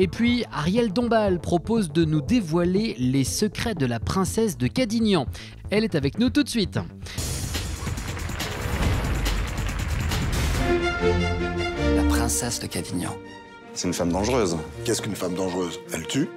Et puis, Ariel Dombal propose de nous dévoiler les secrets de la princesse de Cadignan. Elle est avec nous tout de suite. La princesse de Cadignan. C'est une femme dangereuse. Qu'est-ce qu'une femme dangereuse? Elle tue?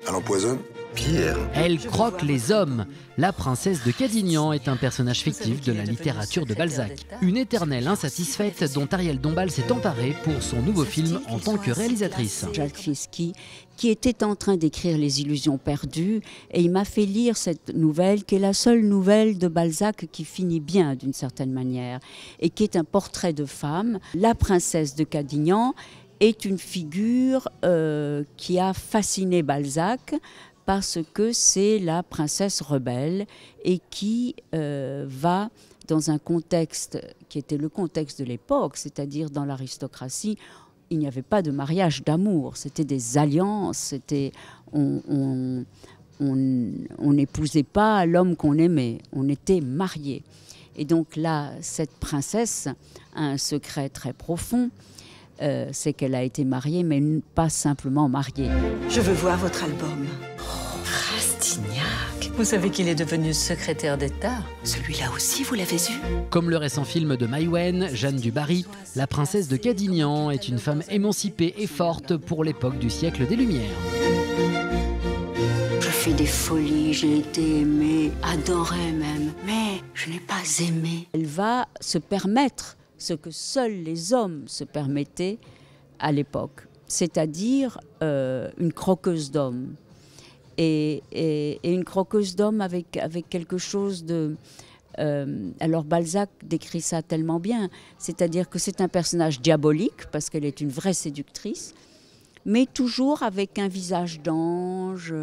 Elle empoisonne? Pierre. Elle croque les hommes. La princesse de Cadignan est un personnage fictif de la littérature de Balzac. Une éternelle insatisfaite dont Ariel Dombal s'est emparée pour son nouveau film en tant que réalisatrice. Jacques Fieschi, qui était en train d'écrire Les Illusions perdues, et il m'a fait lire cette nouvelle, qui est la seule nouvelle de Balzac qui finit bien d'une certaine manière, et qui est un portrait de femme. La princesse de Cadignan est une figure qui a fasciné Balzac, parce que c'est la princesse rebelle et qui va dans un contexte qui était le contexte de l'époque, c'est-à-dire dans l'aristocratie, il n'y avait pas de mariage d'amour, c'était des alliances, c'était on n'épousait pas l'homme qu'on aimait, on était mariés. Et donc là, cette princesse a un secret très profond. C'est qu'elle a été mariée, mais pas simplement mariée. Je veux voir votre album. Rastignac, vous savez qu'il est devenu secrétaire d'État? Celui-là aussi, vous l'avez eu? Comme le récent film de Maïwenn, Jeanne du Barry, la princesse de Cadignan est une femme émancipée et forte pour l'époque du siècle des Lumières. Je fais des folies, j'ai été aimée, adorée même, mais je n'ai pas aimé. Elle va se permettre ce que seuls les hommes se permettaient à l'époque, c'est-à-dire une croqueuse d'hommes. Et une croqueuse d'hommes avec quelque chose de... alors Balzac décrit ça tellement bien, c'est-à-dire que c'est un personnage diabolique, parce qu'elle est une vraie séductrice, mais toujours avec un visage d'ange,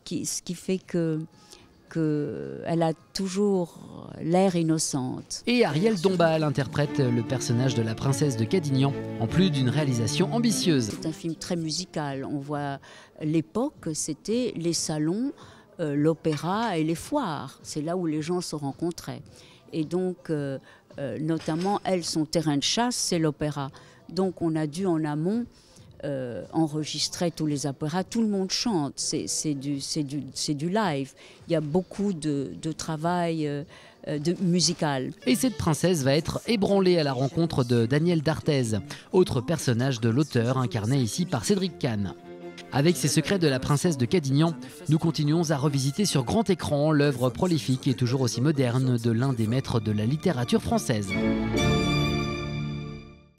ce qui fait qu'elle a toujours l'air innocente. Et Ariel Dombal interprète le personnage de la princesse de Cadignan, en plus d'une réalisation ambitieuse. C'est un film très musical. On voit l'époque, c'était les salons, l'opéra et les foires. C'est là où les gens se rencontraient. Et donc, notamment, elle, son terrain de chasse, c'est l'opéra. Donc, on a dû en amont enregistrer tous les opéras, tout le monde chante, c'est du live. Il y a beaucoup de travail musical. Et cette princesse va être ébranlée à la rencontre de Daniel d'Arthez, autre personnage de l'auteur incarné ici par Cédric Kahn. Avec ces secrets de la princesse de Cadignan, nous continuons à revisiter sur grand écran l'œuvre prolifique et toujours aussi moderne de l'un des maîtres de la littérature française.